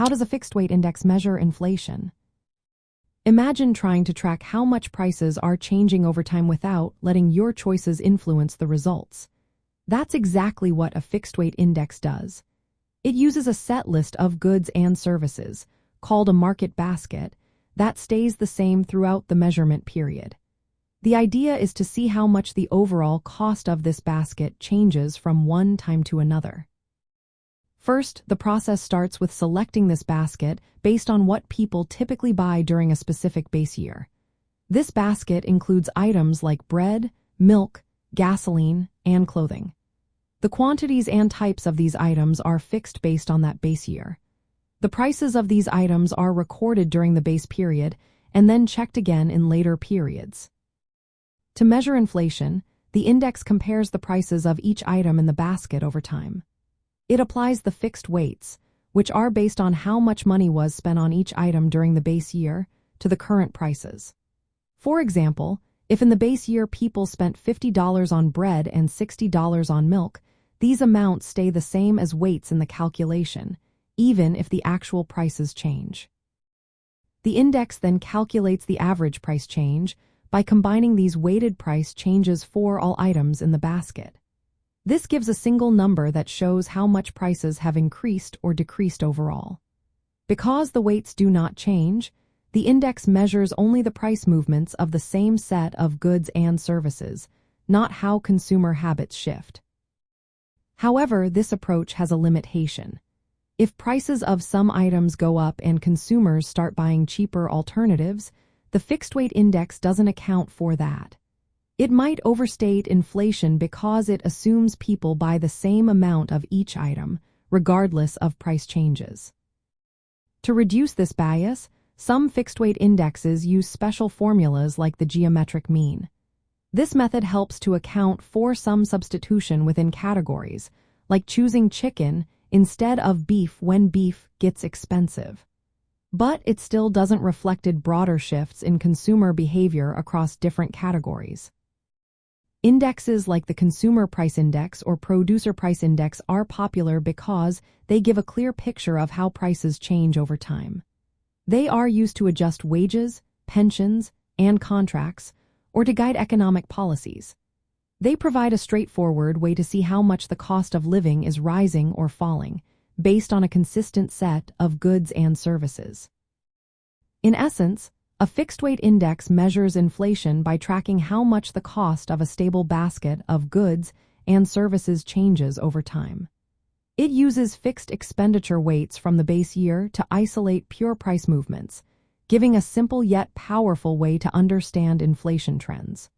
How does a fixed weight index measure inflation? Imagine trying to track how much prices are changing over time without letting your choices influence the results. That's exactly what a fixed weight index does. It uses a set list of goods and services, called a market basket, that stays the same throughout the measurement period. The idea is to see how much the overall cost of this basket changes from one time to another. First, the process starts with selecting this basket based on what people typically buy during a specific base year. This basket includes items like bread, milk, gasoline, and clothing. The quantities and types of these items are fixed based on that base year. The prices of these items are recorded during the base period and then checked again in later periods. To measure inflation, the index compares the prices of each item in the basket over time. It applies the fixed weights, which are based on how much money was spent on each item during the base year, to the current prices. For example, if in the base year people spent $50 on bread and $60 on milk, these amounts stay the same as weights in the calculation, even if the actual prices change. The index then calculates the average price change by combining these weighted price changes for all items in the basket. This gives a single number that shows how much prices have increased or decreased overall. Because the weights do not change, the index measures only the price movements of the same set of goods and services, not how consumer habits shift. However, this approach has a limitation. If prices of some items go up and consumers start buying cheaper alternatives, the fixed weight index doesn't account for that. It might overstate inflation because it assumes people buy the same amount of each item, regardless of price changes. To reduce this bias, some fixed-weight indexes use special formulas like the geometric mean. This method helps to account for some substitution within categories, like choosing chicken instead of beef when beef gets expensive. But it still doesn't reflect broader shifts in consumer behavior across different categories. Indexes like the Consumer Price Index or Producer Price Index are popular because they give a clear picture of how prices change over time. They are used to adjust wages, pensions, and contracts, or to guide economic policies. They provide a straightforward way to see how much the cost of living is rising or falling, based on a consistent set of goods and services. In essence, a fixed-weight index measures inflation by tracking how much the cost of a stable basket of goods and services changes over time. It uses fixed expenditure weights from the base year to isolate pure price movements, giving a simple yet powerful way to understand inflation trends.